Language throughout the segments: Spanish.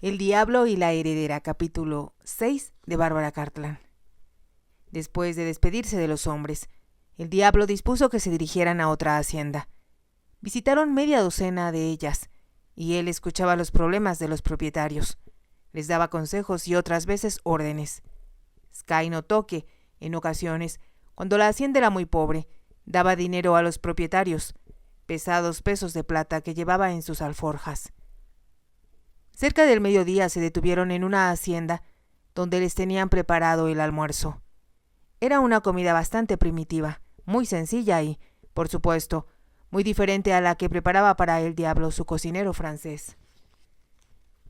El diablo y la heredera, capítulo 6 de Bárbara Cartland. Después de despedirse de los hombres, el diablo dispuso que se dirigieran a otra hacienda. Visitaron media docena de ellas, y él escuchaba los problemas de los propietarios. Les daba consejos y otras veces órdenes. Sky notó que, en ocasiones, cuando la hacienda era muy pobre, daba dinero a los propietarios, pesados pesos de plata que llevaba en sus alforjas. Cerca del mediodía se detuvieron en una hacienda donde les tenían preparado el almuerzo. Era una comida bastante primitiva, muy sencilla y, por supuesto, muy diferente a la que preparaba para el diablo su cocinero francés.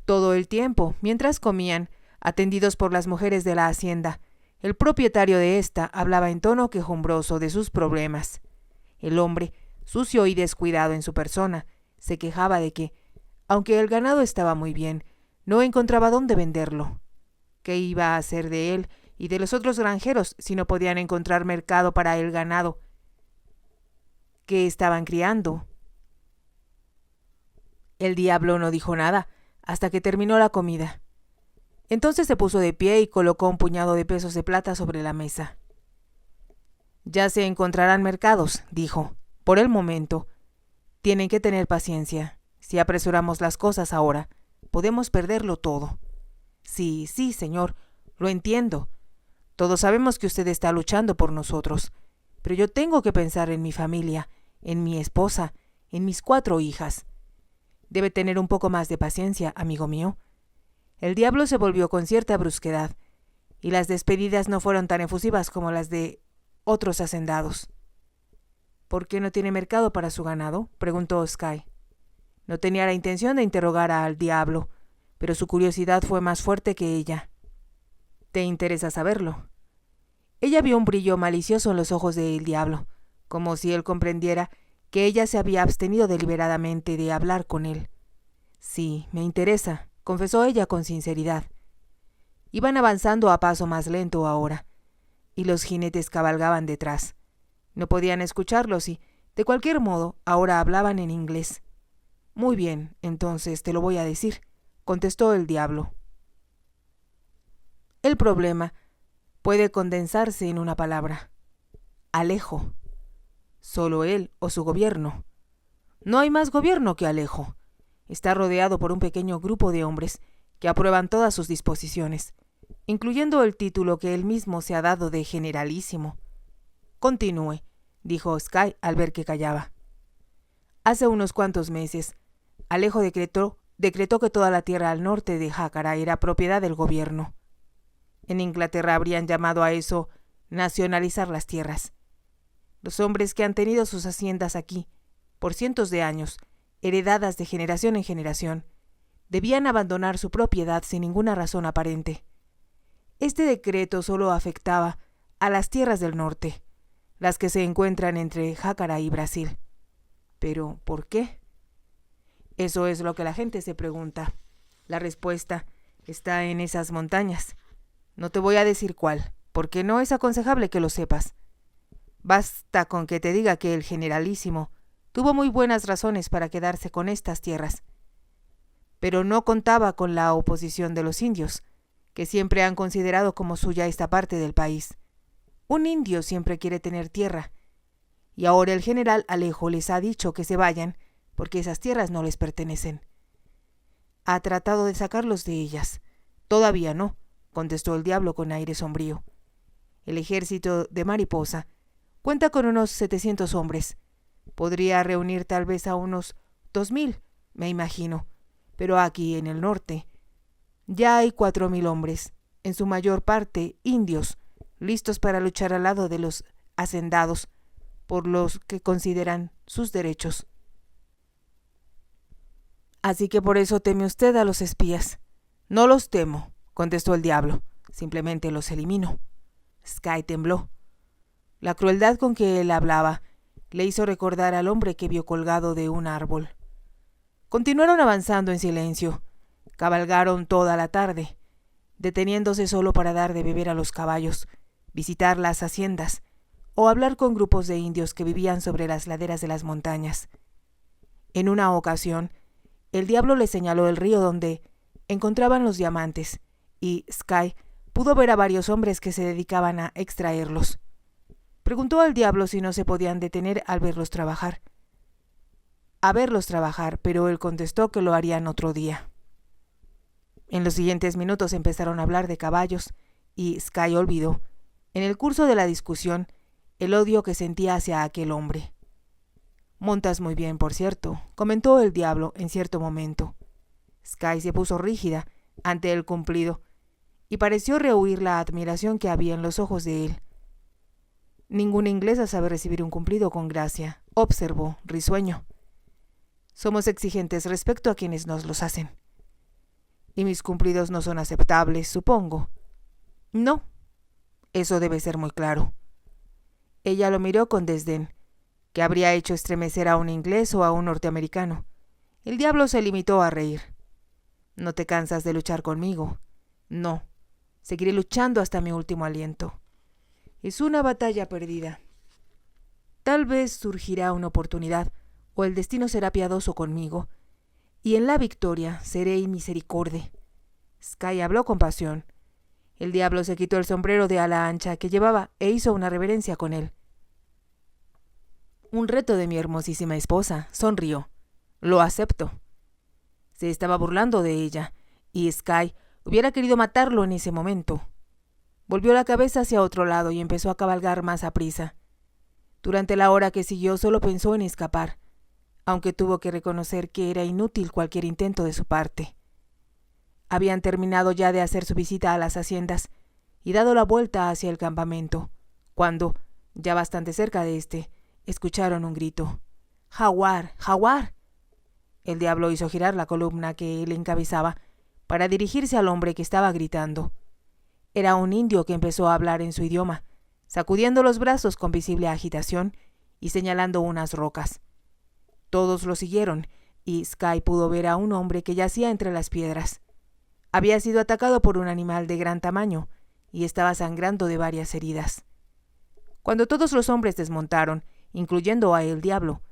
Todo el tiempo, mientras comían, atendidos por las mujeres de la hacienda, el propietario de ésta hablaba en tono quejumbroso de sus problemas. El hombre, sucio y descuidado en su persona, se quejaba de que, aunque el ganado estaba muy bien, no encontraba dónde venderlo. ¿Qué iba a hacer de él y de los otros granjeros si no podían encontrar mercado para el ganado que estaban criando? El diablo no dijo nada hasta que terminó la comida. Entonces se puso de pie y colocó un puñado de pesos de plata sobre la mesa. «Ya se encontrarán mercados», dijo. «Por el momento. Tienen que tener paciencia. Si apresuramos las cosas ahora, podemos perderlo todo». «Sí, señor, lo entiendo. Todos sabemos que usted está luchando por nosotros, pero yo tengo que pensar en mi familia, en mi esposa, en mis 4 hijas. Debe tener un poco más de paciencia, amigo mío». El diablo se volvió con cierta brusquedad, y las despedidas no fueron tan efusivas como las de otros hacendados. «¿Por qué no tiene mercado para su ganado?», preguntó Sky. No tenía la intención de interrogar al diablo, pero su curiosidad fue más fuerte que ella. «¿Te interesa saberlo?». Ella vio un brillo malicioso en los ojos del diablo, como si él comprendiera que ella se había abstenido deliberadamente de hablar con él. «Sí, me interesa», confesó ella con sinceridad. Iban avanzando a paso más lento ahora, y los jinetes cabalgaban detrás. No podían escucharlos y, de cualquier modo, ahora hablaban en inglés. «Muy bien, entonces te lo voy a decir», contestó el diablo. El problema puede condensarse en una palabra: Alejo. Solo él o su gobierno. No hay más gobierno que Alejo. Está rodeado por un pequeño grupo de hombres que aprueban todas sus disposiciones, incluyendo el título que él mismo se ha dado de generalísimo. «Continúe», dijo Sky al ver que callaba. «Hace unos cuantos meses, Alejo decretó que toda la tierra al norte de Jácara era propiedad del gobierno. En Inglaterra habrían llamado a eso nacionalizar las tierras. Los hombres que han tenido sus haciendas aquí, por cientos de años, heredadas de generación en generación, debían abandonar su propiedad sin ninguna razón aparente. Este decreto solo afectaba a las tierras del norte, las que se encuentran entre Jácara y Brasil. Pero, ¿por qué? Eso es lo que la gente se pregunta. La respuesta está en esas montañas. No te voy a decir cuál, porque no es aconsejable que lo sepas. Basta con que te diga que el generalísimo tuvo muy buenas razones para quedarse con estas tierras, pero no contaba con la oposición de los indios, que siempre han considerado como suya esta parte del país. Un indio siempre quiere tener tierra, y ahora el general Alejo les ha dicho que se vayan porque esas tierras no les pertenecen. Ha tratado de sacarlos de ellas. Todavía no, contestó el diablo con aire sombrío. El ejército de Mariposa cuenta con unos 700 hombres. Podría reunir tal vez a unos 2000, me imagino, pero aquí en el norte ya hay 4000 hombres, en su mayor parte indios, listos para luchar al lado de los hacendados por los que consideran sus derechos. Así que por eso teme usted a los espías. No los temo, contestó el diablo, simplemente los elimino. Sky tembló. La crueldad con que él hablaba le hizo recordar al hombre que vio colgado de un árbol. Continuaron avanzando en silencio. Cabalgaron toda la tarde, deteniéndose solo para dar de beber a los caballos, visitar las haciendas o hablar con grupos de indios que vivían sobre las laderas de las montañas. En una ocasión, el diablo le señaló el río donde, encontraban los diamantes, y Sky pudo ver a varios hombres que se dedicaban a extraerlos. Preguntó al diablo si no se podían detener a verlos trabajar, pero él contestó que lo harían otro día. En los siguientes minutos empezaron a hablar de caballos, y Sky olvidó, en el curso de la discusión, el odio que sentía hacia aquel hombre. «Montas muy bien, por cierto», comentó el diablo en cierto momento. Sky se puso rígida ante el cumplido, y pareció rehuir la admiración que había en los ojos de él. «Ninguna inglesa sabe recibir un cumplido con gracia», observó, risueño. «Somos exigentes respecto a quienes nos los hacen». «Y mis cumplidos no son aceptables, supongo». «No, eso debe ser muy claro». Ella lo miró con desdén, que habría hecho estremecer a un inglés o a un norteamericano. El diablo se limitó a reír. «¿No te cansas de luchar conmigo?» «No, seguiré luchando hasta mi último aliento. Es una batalla perdida. Tal vez surgirá una oportunidad, o el destino será piadoso conmigo, y en la victoria seré inmisericorde». Sky habló con pasión. El diablo se quitó el sombrero de ala ancha que llevaba e hizo una reverencia con él. «Un reto de mi hermosísima esposa», sonrió. «Lo acepto». Se estaba burlando de ella, y Sky hubiera querido matarlo en ese momento. Volvió la cabeza hacia otro lado y empezó a cabalgar más aprisa. Durante la hora que siguió solo pensó en escapar, aunque tuvo que reconocer que era inútil cualquier intento de su parte. Habían terminado ya de hacer su visita a las haciendas y dado la vuelta hacia el campamento, cuando, ya bastante cerca de éste, escucharon un grito. «¡Jaguar! ¡Jaguar!». El diablo hizo girar la columna que él encabezaba para dirigirse al hombre que estaba gritando. Era un indio que empezó a hablar en su idioma, sacudiendo los brazos con visible agitación y señalando unas rocas. Todos lo siguieron, y Sky pudo ver a un hombre que yacía entre las piedras. Había sido atacado por un animal de gran tamaño y estaba sangrando de varias heridas. Cuando todos los hombres desmontaron, incluyendo a el diablo,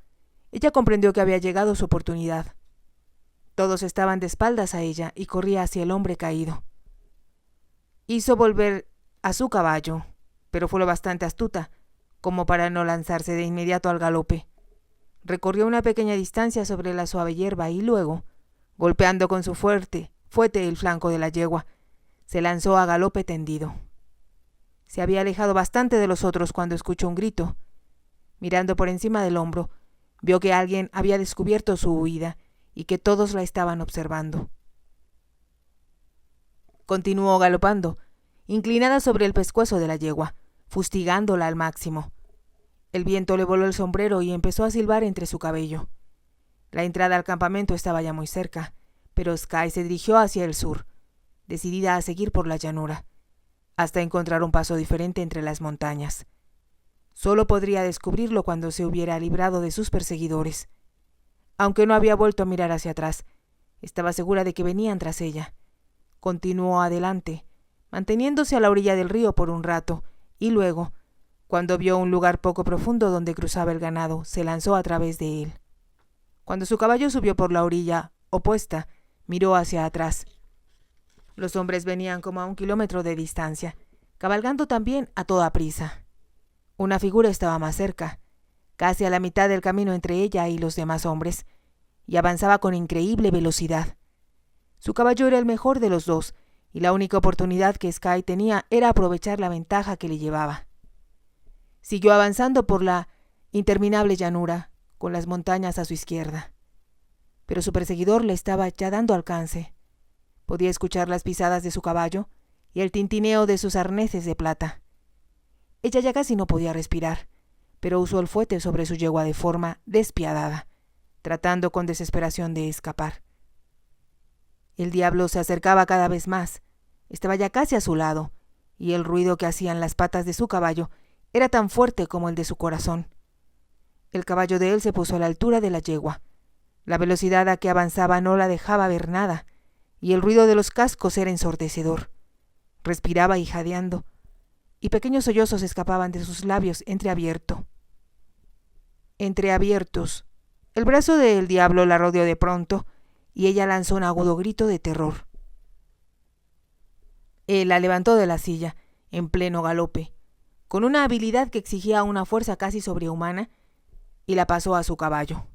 ella comprendió que había llegado su oportunidad. Todos estaban de espaldas a ella y corría hacia el hombre caído. Hizo volver a su caballo, pero fue lo bastante astuta como para no lanzarse de inmediato al galope. Recorrió una pequeña distancia sobre la suave hierba y luego, golpeando con su fuete el flanco de la yegua, se lanzó a galope tendido. Se había alejado bastante de los otros cuando escuchó un grito. Mirando por encima del hombro, vio que alguien había descubierto su huida y que todos la estaban observando. Continuó galopando, inclinada sobre el pescuezo de la yegua, fustigándola al máximo. El viento le voló el sombrero y empezó a silbar entre su cabello. La entrada al campamento estaba ya muy cerca, pero Sky se dirigió hacia el sur, decidida a seguir por la llanura, hasta encontrar un paso diferente entre las montañas. Solo podría descubrirlo cuando se hubiera librado de sus perseguidores. Aunque no había vuelto a mirar hacia atrás, estaba segura de que venían tras ella. Continuó adelante, manteniéndose a la orilla del río por un rato, y luego, cuando vio un lugar poco profundo donde cruzaba el ganado, se lanzó a través de él. Cuando su caballo subió por la orilla opuesta, miró hacia atrás. Los hombres venían como a 1 kilómetro de distancia, cabalgando también a toda prisa. Una figura estaba más cerca, casi a la mitad del camino entre ella y los demás hombres, y avanzaba con increíble velocidad. Su caballo era el mejor de los dos, y la única oportunidad que Sky tenía era aprovechar la ventaja que le llevaba. Siguió avanzando por la interminable llanura, con las montañas a su izquierda. Pero su perseguidor le estaba ya dando alcance. Podía escuchar las pisadas de su caballo y el tintineo de sus arneses de plata. Ella ya casi no podía respirar, pero usó el fuete sobre su yegua de forma despiadada, tratando con desesperación de escapar. El diablo se acercaba cada vez más, estaba ya casi a su lado, y el ruido que hacían las patas de su caballo era tan fuerte como el de su corazón. El caballo de él se puso a la altura de la yegua. La velocidad a que avanzaba no la dejaba ver nada, y el ruido de los cascos era ensordecedor. Respiraba y jadeando, y pequeños sollozos escapaban de sus labios entreabiertos. El brazo del diablo la rodeó de pronto, y ella lanzó un agudo grito de terror. Él la levantó de la silla, en pleno galope, con una habilidad que exigía una fuerza casi sobrehumana, y la pasó a su caballo.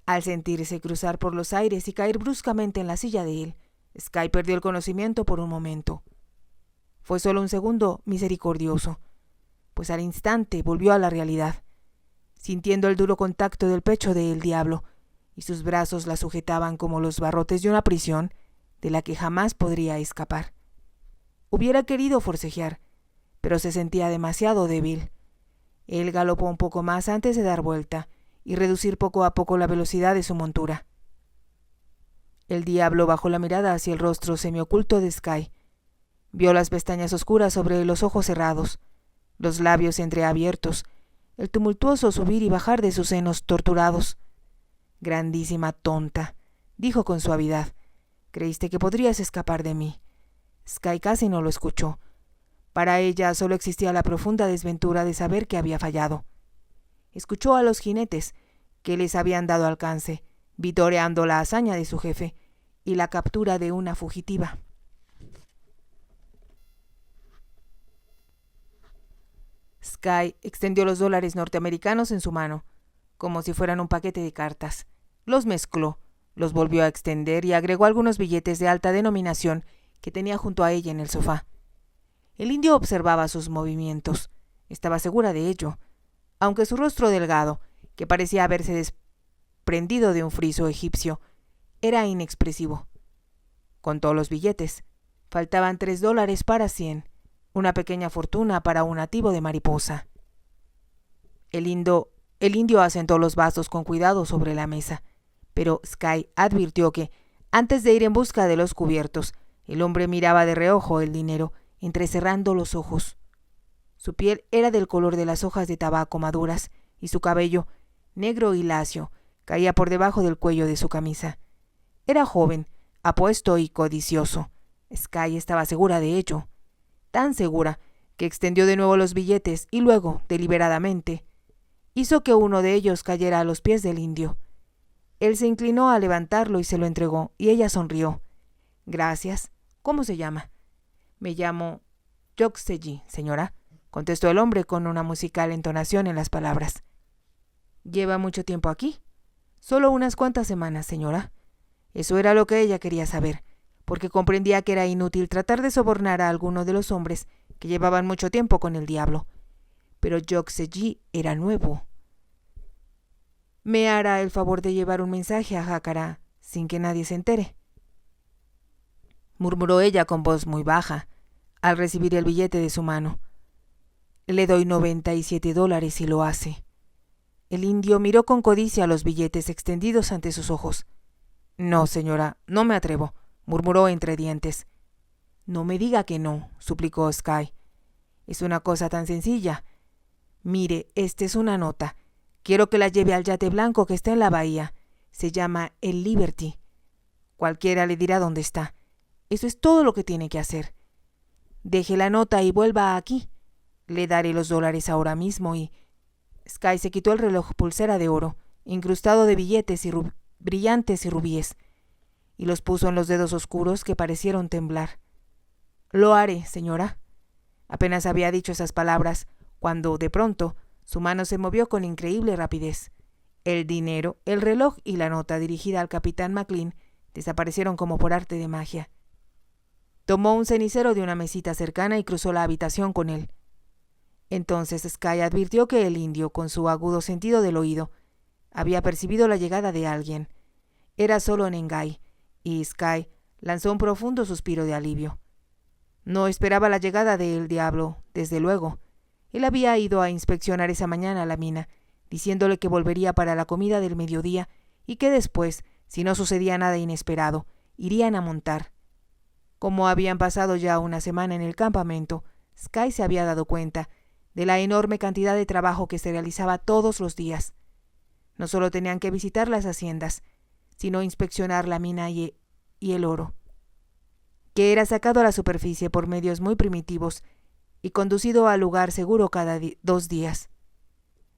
Al sentirse cruzar por los aires y caer bruscamente en la silla de él, Sky perdió el conocimiento por un momento. Fue solo un segundo misericordioso, pues al instante volvió a la realidad, sintiendo el duro contacto del pecho del diablo, y sus brazos la sujetaban como los barrotes de una prisión de la que jamás podría escapar. Hubiera querido forcejear, pero se sentía demasiado débil. Él galopó un poco más antes de dar vuelta y reducir poco a poco la velocidad de su montura. El diablo bajó la mirada hacia el rostro semioculto de Sky. Vio las pestañas oscuras sobre los ojos cerrados, los labios entreabiertos, el tumultuoso subir y bajar de sus senos torturados. «Grandísima tonta», dijo con suavidad, «creíste que podrías escapar de mí». Sky casi no lo escuchó. Para ella solo existía la profunda desventura de saber que había fallado. Escuchó a los jinetes que les habían dado alcance, vitoreando la hazaña de su jefe y la captura de una fugitiva. Sky extendió los dólares norteamericanos en su mano, como si fueran un paquete de cartas. Los mezcló, los volvió a extender y agregó algunos billetes de alta denominación que tenía junto a ella en el sofá. El indio observaba sus movimientos. Estaba segura de ello, aunque su rostro delgado, que parecía haberse desprendido de un friso egipcio, era inexpresivo. Contó los billetes. Faltaban $3 para 100, una pequeña fortuna para un nativo de Mariposa. El indio asentó los vasos con cuidado sobre la mesa, pero Sky advirtió que, antes de ir en busca de los cubiertos, el hombre miraba de reojo el dinero, entrecerrando los ojos. Su piel era del color de las hojas de tabaco maduras, y su cabello, negro y lacio, caía por debajo del cuello de su camisa. Era joven, apuesto y codicioso. Sky estaba segura de ello, tan segura que extendió de nuevo los billetes y luego, deliberadamente, hizo que uno de ellos cayera a los pies del indio. Él se inclinó a levantarlo y se lo entregó, y ella sonrió. «Gracias. ¿Cómo se llama?» «Me llamo Yoxeji, señora», contestó el hombre con una musical entonación en las palabras. «¿Lleva mucho tiempo aquí?» «Solo unas cuantas semanas, señora». Eso era lo que ella quería saber, porque comprendía que era inútil tratar de sobornar a alguno de los hombres que llevaban mucho tiempo con el diablo. Pero Yoxeji era nuevo. «¿Me hará el favor de llevar un mensaje a Jácara sin que nadie se entere?», murmuró ella con voz muy baja, al recibir el billete de su mano. «Le doy $97 si lo hace». El indio miró con codicia los billetes extendidos ante sus ojos. «No, señora, no me atrevo», murmuró entre dientes. «No me diga que no», suplicó Sky. «Es una cosa tan sencilla. Mire, esta es una nota. Quiero que la lleve al yate blanco que está en la bahía. Se llama el Liberty. Cualquiera le dirá dónde está. Eso es todo lo que tiene que hacer. Deje la nota y vuelva aquí. Le daré los $, ahora mismo y...» Sky se quitó el reloj pulsera de oro, incrustado de billetes y brillantes y rubíes, y los puso en los dedos oscuros que parecieron temblar. «Lo haré, señora». Apenas había dicho esas palabras, cuando, de pronto, su mano se movió con increíble rapidez. El dinero, el reloj y la nota dirigida al capitán Maclean desaparecieron como por arte de magia. Tomó un cenicero de una mesita cercana y cruzó la habitación con él. Entonces Sky advirtió que el indio, con su agudo sentido del oído, había percibido la llegada de alguien. Era solo Nengay, y Sky lanzó un profundo suspiro de alivio. No esperaba la llegada del diablo, desde luego. Él había ido a inspeccionar esa mañana la mina, diciéndole que volvería para la comida del mediodía y que después, si no sucedía nada inesperado, irían a montar. Como habían pasado ya una semana en el campamento, Sky se había dado cuenta de la enorme cantidad de trabajo que se realizaba todos los días. No solo tenían que visitar las haciendas, sino inspeccionar la mina y el oro, que era sacado a la superficie por medios muy primitivos y conducido al lugar seguro cada 2 días.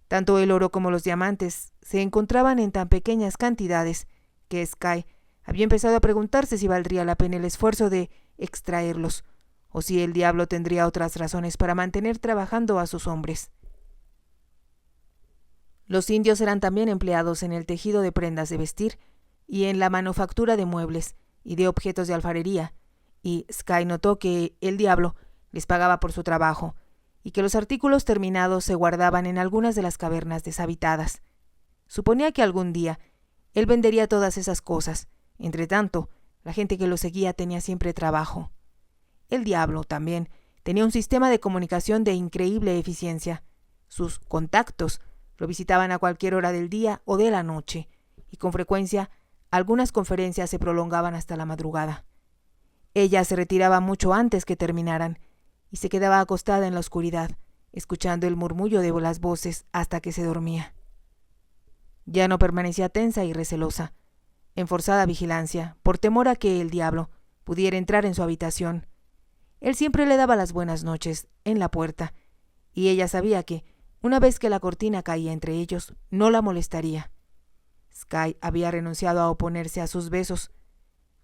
Tanto el oro como los diamantes se encontraban en tan pequeñas cantidades que Sky había empezado a preguntarse si valdría la pena el esfuerzo de extraerlos, o si el diablo tendría otras razones para mantener trabajando a sus hombres. Los indios eran también empleados en el tejido de prendas de vestir y en la manufactura de muebles y de objetos de alfarería, y Sky notó que el diablo les pagaba por su trabajo y que los artículos terminados se guardaban en algunas de las cavernas deshabitadas. Suponía que algún día él vendería todas esas cosas. Entretanto, la gente que lo seguía tenía siempre trabajo. El diablo, también, tenía un sistema de comunicación de increíble eficiencia. Sus contactos lo visitaban a cualquier hora del día o de la noche, y con frecuencia algunas conferencias se prolongaban hasta la madrugada. Ella se retiraba mucho antes que terminaran, y se quedaba acostada en la oscuridad, escuchando el murmullo de las voces hasta que se dormía. Ya no permanecía tensa y recelosa, en forzada vigilancia, por temor a que el diablo pudiera entrar en su habitación. Él siempre le daba las buenas noches en la puerta, y ella sabía que, una vez que la cortina caía entre ellos, no la molestaría. Sky había renunciado a oponerse a sus besos.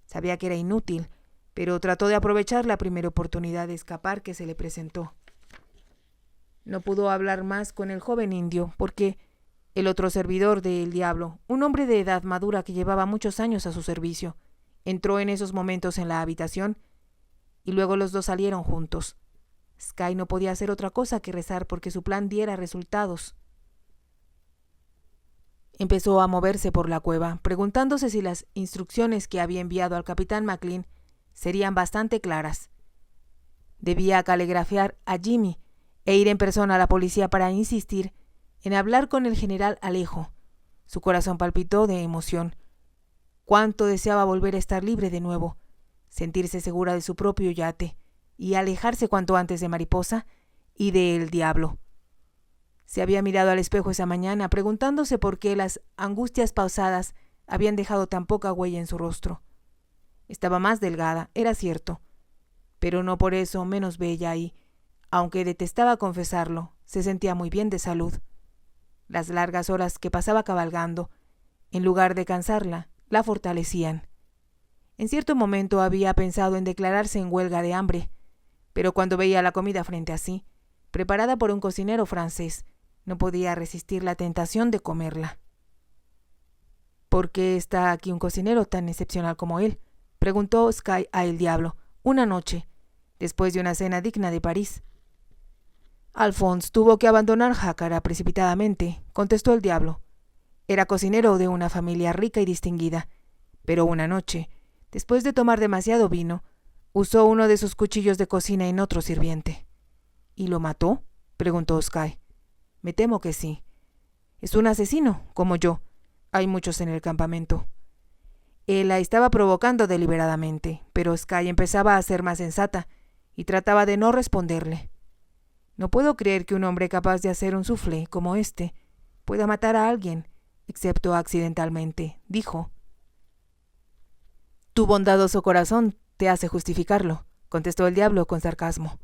Sabía que era inútil, pero trató de aprovechar la primera oportunidad de escapar que se le presentó. No pudo hablar más con el joven indio, porque el otro servidor del diablo, un hombre de edad madura que llevaba muchos años a su servicio, entró en esos momentos en la habitación, y luego los dos salieron juntos. Sky no podía hacer otra cosa que rezar porque su plan diera resultados. Empezó a moverse por la cueva, preguntándose si las instrucciones que había enviado al capitán McLean serían bastante claras. Debía caligrafiar a Jimmy e ir en persona a la policía para insistir en hablar con el general Alejo. Su corazón palpitó de emoción. Cuánto deseaba volver a estar libre de nuevo, sentirse segura de su propio yate y alejarse cuanto antes de Mariposa y de el diablo. Se había mirado al espejo esa mañana, preguntándose por qué las angustias pausadas habían dejado tan poca huella en su rostro. Estaba más delgada, era cierto, pero no por eso menos bella y, aunque detestaba confesarlo, se sentía muy bien de salud. Las largas horas que pasaba cabalgando, en lugar de cansarla, la fortalecían. En cierto momento había pensado en declararse en huelga de hambre, pero cuando veía la comida frente a sí, preparada por un cocinero francés, no podía resistir la tentación de comerla. ¿Por qué está aquí un cocinero tan excepcional como él?, preguntó Sky a el diablo, una noche, después de una cena digna de París. Alphonse tuvo que abandonar Jácara precipitadamente, contestó el diablo. Era cocinero de una familia rica y distinguida, pero una noche, después de tomar demasiado vino, usó uno de sus cuchillos de cocina en otro sirviente. ¿Y lo mató?, preguntó Sky. Me temo que sí. Es un asesino, como yo. Hay muchos en el campamento. Él la estaba provocando deliberadamente, pero Sky empezaba a ser más sensata y trataba de no responderle. No puedo creer que un hombre capaz de hacer un soufflé como este pueda matar a alguien, excepto accidentalmente, dijo. Tu bondadoso corazón te hace justificarlo, contestó el diablo con sarcasmo.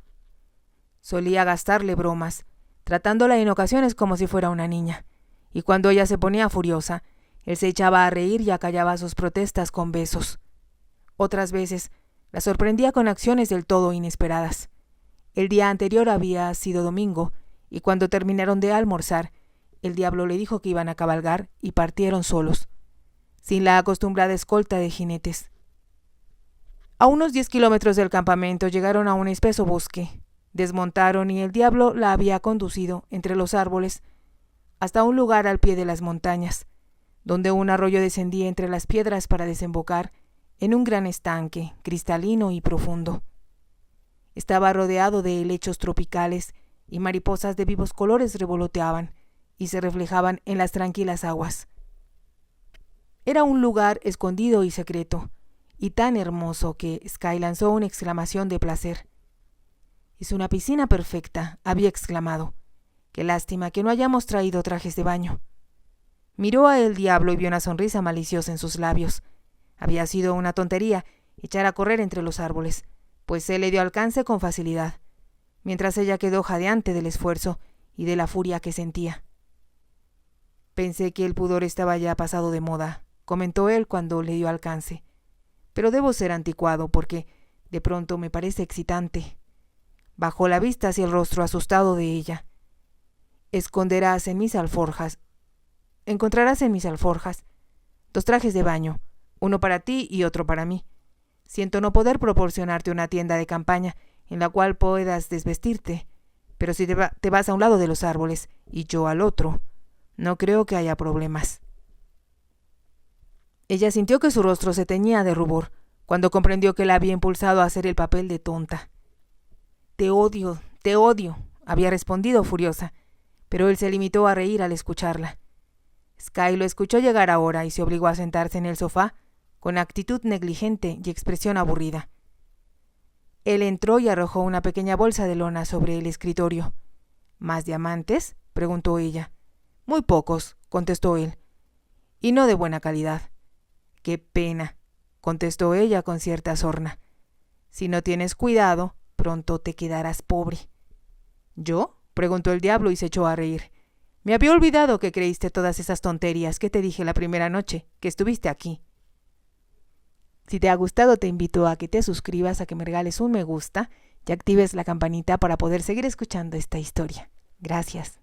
Solía gastarle bromas, tratándola en ocasiones como si fuera una niña, y cuando ella se ponía furiosa, él se echaba a reír y acallaba sus protestas con besos. Otras veces la sorprendía con acciones del todo inesperadas. El día anterior había sido domingo, y cuando terminaron de almorzar, el diablo le dijo que iban a cabalgar y partieron solos, sin la acostumbrada escolta de jinetes. A unos 10 kilómetros del campamento llegaron a un espeso bosque. Desmontaron y el diablo la había conducido entre los árboles hasta un lugar al pie de las montañas, donde un arroyo descendía entre las piedras para desembocar en un gran estanque, cristalino y profundo. Estaba rodeado de helechos tropicales y mariposas de vivos colores revoloteaban y se reflejaban en las tranquilas aguas. Era un lugar escondido y secreto, y tan hermoso que Sky lanzó una exclamación de placer. «Es una piscina perfecta», había exclamado. «Qué lástima que no hayamos traído trajes de baño». Miró a el diablo y vio una sonrisa maliciosa en sus labios. Había sido una tontería echar a correr entre los árboles, pues él le dio alcance con facilidad, mientras ella quedó jadeante del esfuerzo y de la furia que sentía. «Pensé que el pudor estaba ya pasado de moda», comentó él cuando le dio alcance. «Pero debo ser anticuado porque de pronto me parece excitante». Bajó la vista hacia el rostro asustado de ella. Encontrarás en mis alforjas 2 trajes de baño, uno para ti y otro para mí. Siento no poder proporcionarte una tienda de campaña en la cual puedas desvestirte, pero si te vas a un lado de los árboles y yo al otro, no creo que haya problemas. Ella sintió que su rostro se teñía de rubor cuando comprendió que la había impulsado a hacer el papel de tonta. Te odio, había respondido furiosa, pero él se limitó a reír al escucharla. Sky lo escuchó llegar ahora y se obligó a sentarse en el sofá con actitud negligente y expresión aburrida. Él entró y arrojó una pequeña bolsa de lona sobre el escritorio. ¿Más diamantes?, preguntó ella. Muy pocos, contestó él, y no de buena calidad. Qué pena, contestó ella con cierta sorna. Si no tienes cuidado, pronto te quedarás pobre. ¿Yo?, preguntó el diablo y se echó a reír. Me había olvidado que creíste todas esas tonterías que te dije la primera noche que estuviste aquí. Si te ha gustado, te invito a que te suscribas, a que me regales un me gusta y actives la campanita para poder seguir escuchando esta historia. Gracias.